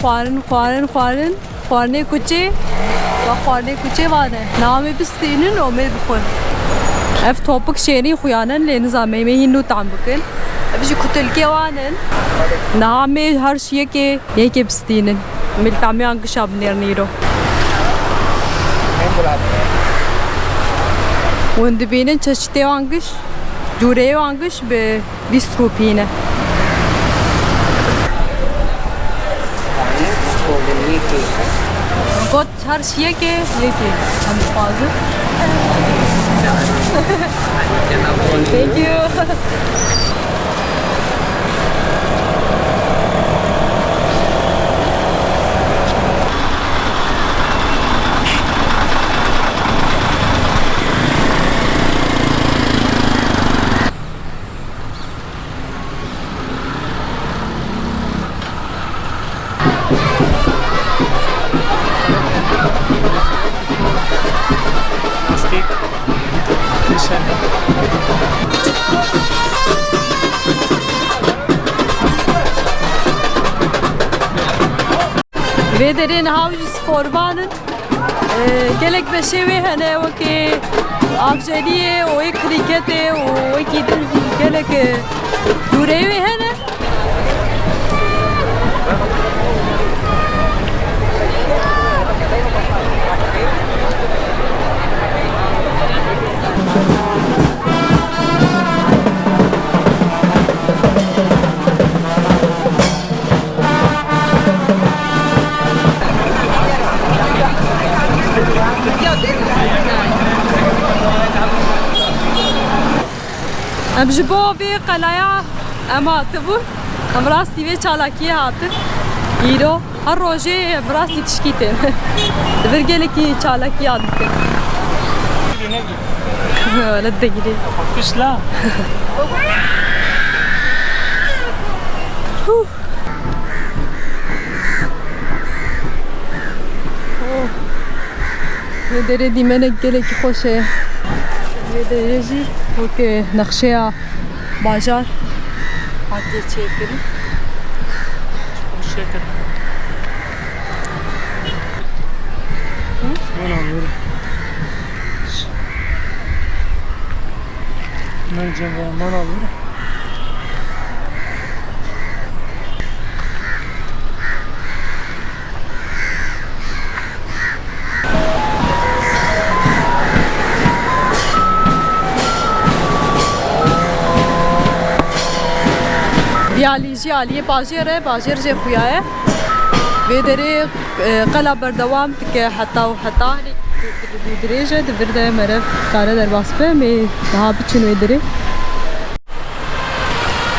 خوارنه کوچه و خوارنه کوچه وانه نامه بستینن و می بخون اف توپک شیری خویانن لنظامه می هینو تام بکن افجی کتلکی وانن نامه هر شیء که یکی بستینن مل تامی آنکش آب نیرنیرو وند بینن چشته آنکش جوره آنکش به 20 روپینه God her şeye ki yeki hem fazla. Thank you. Ve derin havcı sporvanın gelek beşevi hene o ki avcaliye o krikete o ki gelek durevi hene ام جبو في قلايا اما تبو ام راسي في چالاكي هاتر يرو هر روجي براسي تشكيتين برجلكي چالاكي هاتر ولا تدقلي كسلا دري ديما قالك خوشه درجي اوكي نقشيها باجار عادي تشيكل شكر من جنب مناظر ياليجي عليه باجر جي خويا بيدري قلا بردوام تك حتى وحتى دريجه دبرده مرف قاره در واسبه مي ها بچن ويدري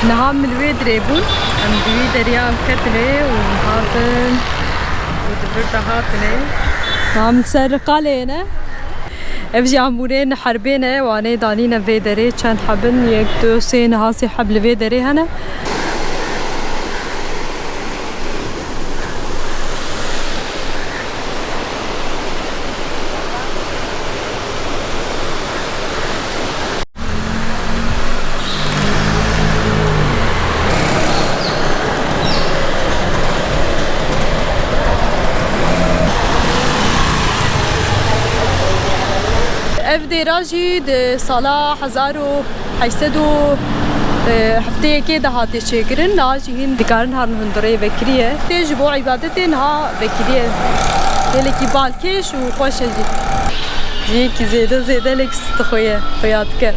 نها من ويدري بون ام دي دريام كتله وهاتن ودبرده هاتنه هم سر قالينا افجي عمورين حربينه واني دانينا فيدري كان حبن يك دو سين هاسي حبل فيدري هنا اف دراجي د صلاة 1800 هفته که دهاتی چکرن ناجی هن دکارن هرن هندره بکریه تیج بو عبادت ها بکریه دلی کی بالکش و خوش جی کی زیاده لکس تخویه خیات که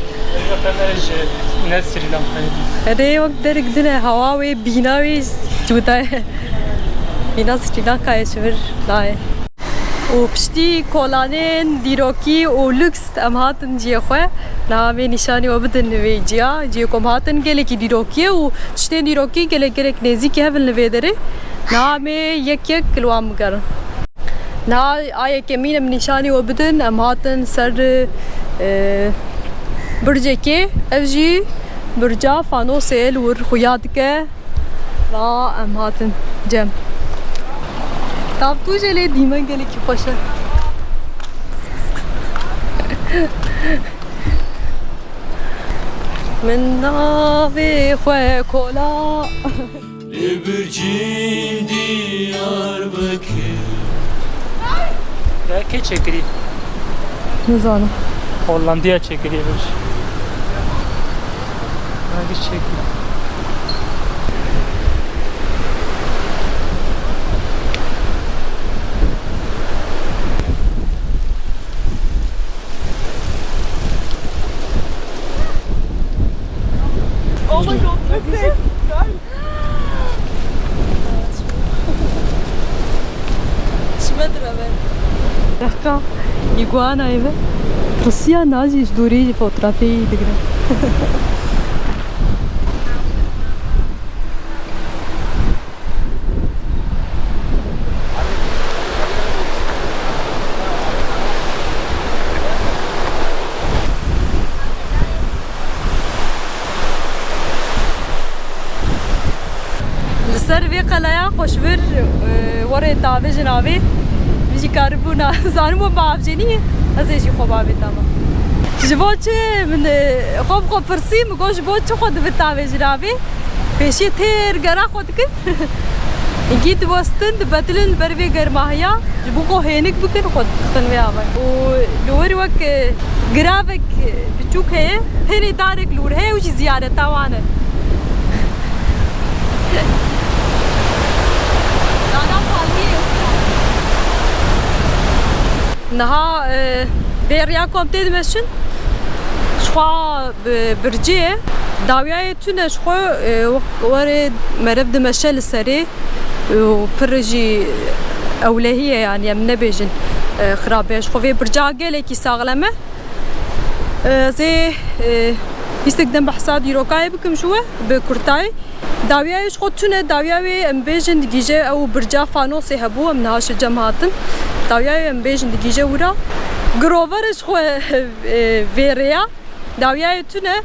نه سریلانکایی هره وقت درک دنه هوا و بینا و جوتای بینا سریلانکای شور لای و پشتی کلانین دیروکی و لکس ام هاتن جیه خواه نامه نشانی و بدن نوی جیه کم هاتن گله کی دیروکیه و چتین دیروکی گله نزدیکی هفل نوی داره نامه یک کلوام کرد نه آیا کمینم نشانی و بدن ام هاتن سر برجه که افجی برجا فانوسیل ور خویاد که لا ام هاتن جم تاب تو جلی دیمن گلی کی خوشه من ناوی خواه کلا Öbürcün Diyarbakır. Ya ke çekiri. نزانم Hollandiya çekiliyormuş. Hangi çekili? رحكا إيجوانا إيوه روسيا ناجي دوري فوتوغرافي دقنا لسر في قلايا خوشبر وري تابي جنابي بيجي كاربونا زانمو بافجيني ازيجي خوبابي تاما جبوتشي من خوب فرسي مگوش بوتش خود بتابي جنابي بيشي تير گرا خودكن جيت وستن بدلن بربي گرماهيا جبوكو هينك بكن خود تنوي آبا ولور وك گرافك بچوك هي هني دارك لور هي وش زيادة تاوانا نها بريا كومتي دمشن شخوا برجيه داوية تونه شخوا ورد مرف دمشل السري وبرجي أولهية يعني يمنا بيجن خرابيش خو في برجاقة لكي ساغلمة زي يستخدم بحساد يروكاي بكم شوه بكرتاي داوية شخو تونه داوية ام بيجن دقيجة أو برجا فانوسي هبو ام نهاش الجمهاتن داوية ام بيجن دقيجة ورا گروورش خو ویریا داویای تونه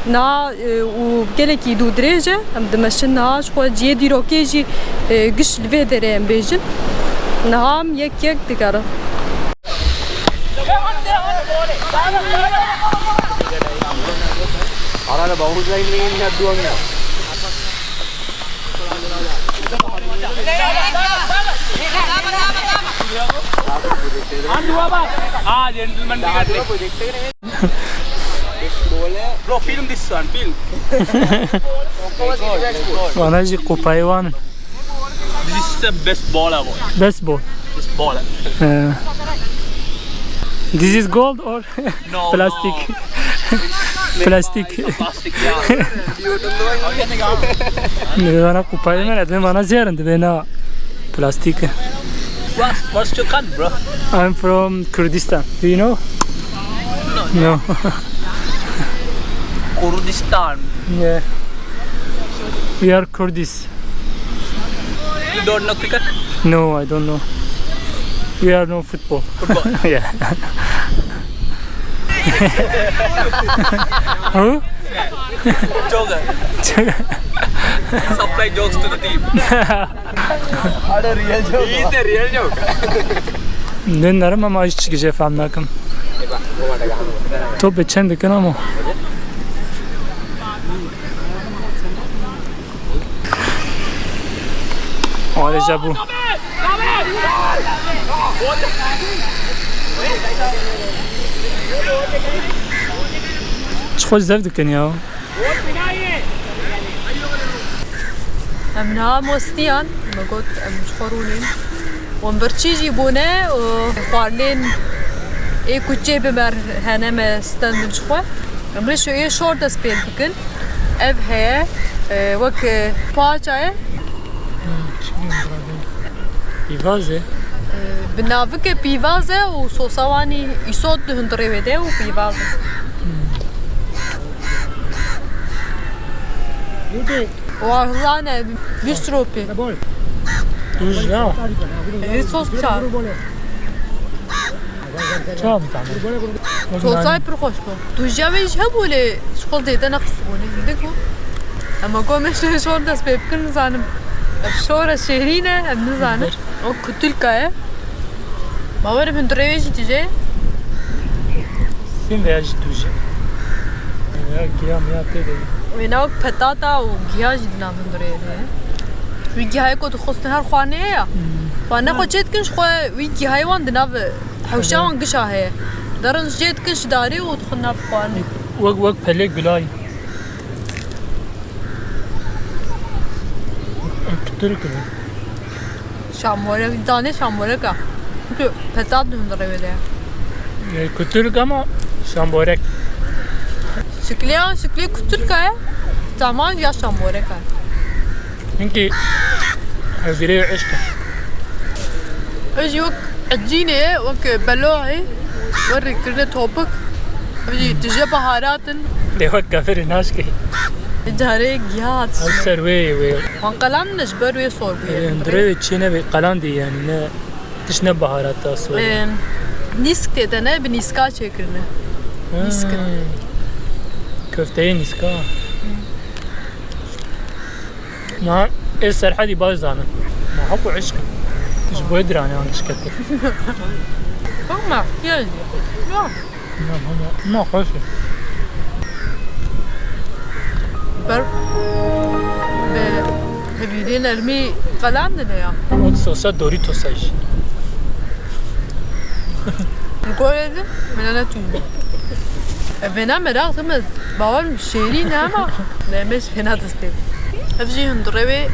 نا و گلکی دو درجه ام دمشن ناش خو جی دیروکی جی گش لوی دره ام بیجن نام یک دیگره Arada bavulcayın neyin ne duanı? Ah, gentleman Bro, film this one, film. Vanaji kupayvan. This is the best ball I got. Best ball. Best ball. This is gold or No, plastic? Plastic. Plastic, yeah. Vana kupayvan adme vana ziyarındı bena plastik. What's your country, bro? I'm from Kurdistan. Do you know? No. Kurdistan. Yeah. We are Kurdis. You don't know cricket? No, I don't know. We are no football. Football. Yeah. Who? Joker. Supply jokes to the team. Ada real joke. He is the real joke. Nenarım ama iş çıkacak fanlarım. To beçen diken ama. Ayrıca bu. Çok zevk diken ya. امنا موستيان ما قلت مشخورونين ومبرتشي جيبونا وخوارلين اي كوتشي بمر هنا ما ستند شخوا امري شو اي شورت سبيل بكن اف هي وك باچاي İvaze. بنافك بيفازه وصوصواني يصود هندري وده وبيفازه وهلانا بيستروبي Duş ya. صوص شا Çağ bir tane. صوصاي برخوشكو توجاويش هبولي شغل ديدا نخصبوني ديكو اما قوم اشتري شور داس بيبكن نزانم بشورة شهرينة ام نزانم او كتلكاية ما ورم هندريويجي تيجي Sim veya duş. Ya kiyam ya tede. ويناوك بطاطا وجياج دينا هندريويجي ويجي هاي كنت خصنا هالخوانية وانا خو جيت كنش خو ويجي هاي وان دناف حوشان قشا هي درن جيت كنش داري ودخلنا في خواني وق پلک گلای کتر کنه شامورة داني شامورة كا پتات دندره بده کتر کما شامبورک شكلي كتر كا زمان يا شامورة كا اینکه هزیره عشق اجي وك عجينة وك بلوعي وري كرنا توبك اجي تجي بهارات دیوک کافر ناش کی جاري جهات اکثر وی وانقلان نجبر ويصور بيه اندره چینه به قلان دی یعنی نه تشنه بهارات تاسو نيسك تدنا بنيسكا شكرنا نيسك köfteyi niska ما اسر حدي بازانه ما حبو عشق مش بودراني عن عشقتي ما يلي ما خوش بر هبيدين المي قلعنا يا o sosa Doritos'a iş. نقول هذا من انا توبه فينا مراغ تمز باول شيرين اما لا مش فينا تستيب افجي هندربي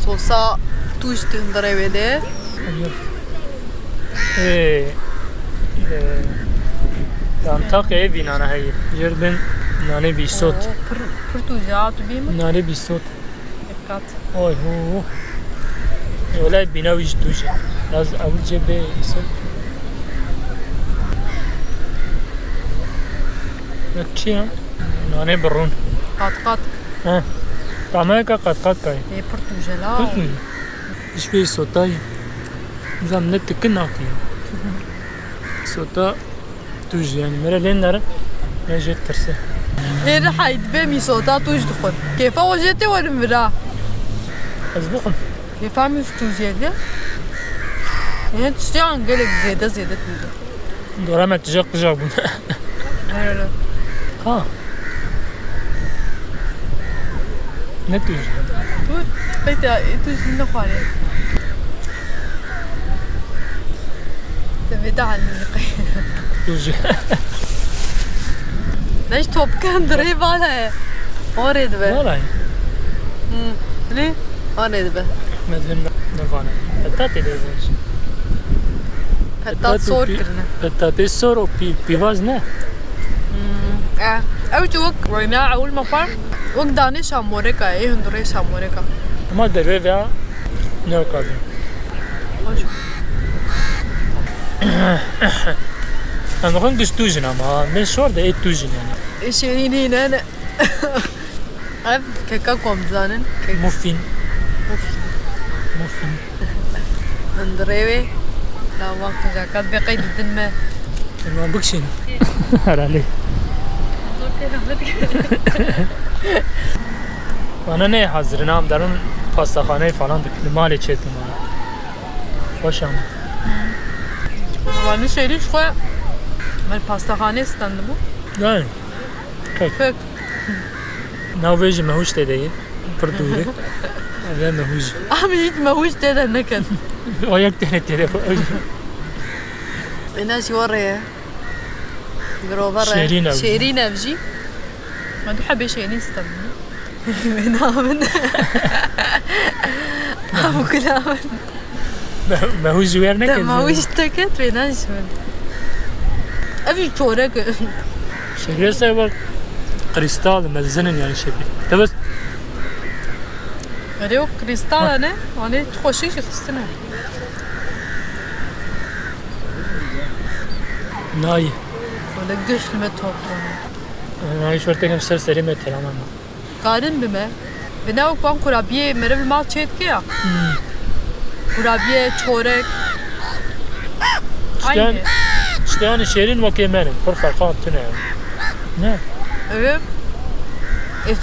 صوصا توش هندربي ده Antakya'ya binana hayır. Yerden nane bisot. برتوجات بيم Nane bisot. دقات Oy hu. Olay bina viş tuje. Az avulce be bisot. Nakçi ha. Nane barun. قات Ha. Tamam ka kat kat kay. اي برتوجلا İş be sotay. Zam ne tıkın akıyor. Sota tuje yani. Mera lenler. Ne jet terse. ايه رح يدبمي صوتا توش دخل كيف وجدتي ولا مرا Azbukhum. كيف عم يفتوجيلي يعني تشتي عن قلب زيادة توجد Dorama tijak tijak buna. لا Ha. Ne tuje? بيتا توش من خوالي تبي دعا النقي Tuje. ليش توب كان دريب على أوريد به Vallahi. ليه أوريد به Medlem nevane. Petate de vezi. حتى صور كرنا Petate soro pivaz ne? أوجي وك وينا أول ما فار وك داني شاموريكا إيه هندوري شاموريكا Ama deve veya ne kadar. Ama kon güç tujin ama ben şor da et tujin yani. شيريني أنا عارف كيكا قمزانن كيك Muffin. مفيد Muffin. هندريوي لا وقت جاكات بقيد الدنمة Elman bıkşin. Herhalde. Bana ne hazır nam darın pastakhane falan dikli mali çetim bana. Hoş ama. وانا شيرين شوية من باستخانة استندمو Yani. فك Navveji mehuş dedeyi. Pırduri. Ve mehuş. أهم شيء ما هوش تدا نكد Ayak tane telefon. أنا شي وريه قرو برا شيرين أبجي. شيرين أبجي ما تحب شيرين استندمو من آمن أبو كلامن Mehuş ver ne ما هوش تكت بيناش من أبي شورك Şehriyse bak. Kristal mezzenin yani şebi. Tabi ريو كريستال أنا أنا تخشي شي خستنا nayi. ولا قش المتوقع Nayi şortekim ser seri metel ama. قارن بما بناو كون كرابيه مرب ما تشيت كيا كرابيه çorek İşte aynı işte yani şehrin vakemenin. Kur farkı tüne. Ne? evet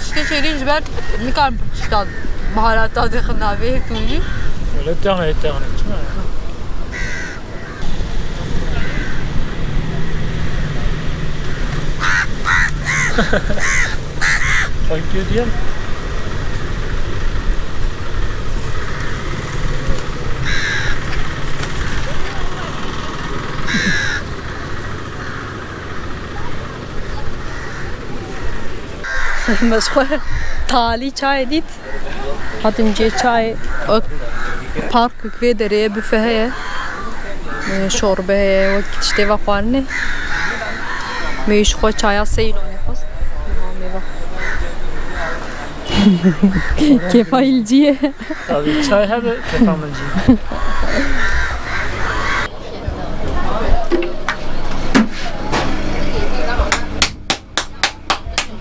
işte şeyin jiber nikam çıkan baharatlar dakhilna به توجي Öyle tane tane. Thank you diyelim. مشخوع تالي چای دید هاتم جه چای پارک که داره بفهه شوربه و کشته و خوانه میش خو چایا سیلونه خواست کفایلجیه Tabii çay hep kefamıncı.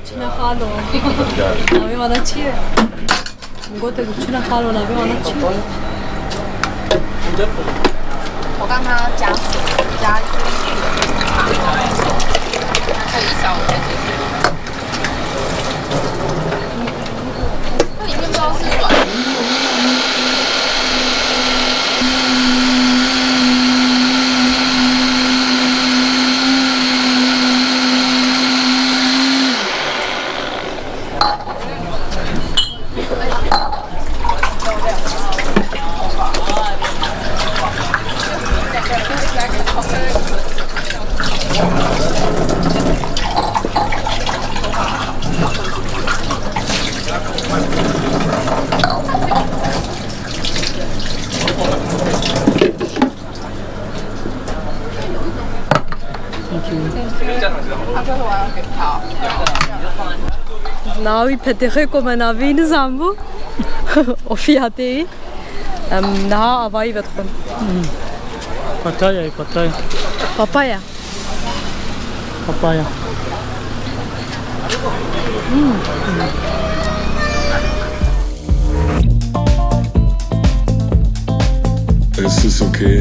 چونه خالو ناوی وانا چیه؟ گوته چونه خالو ناوی وانا چیه؟我让他加水，加一点可以烧的。那里面不知道是软的。ناوی پدیخه که من ناوی نزم بو افیاتی نه آوایی بدخون Pataya, pataya, پاپایا papaya. Es ist okay.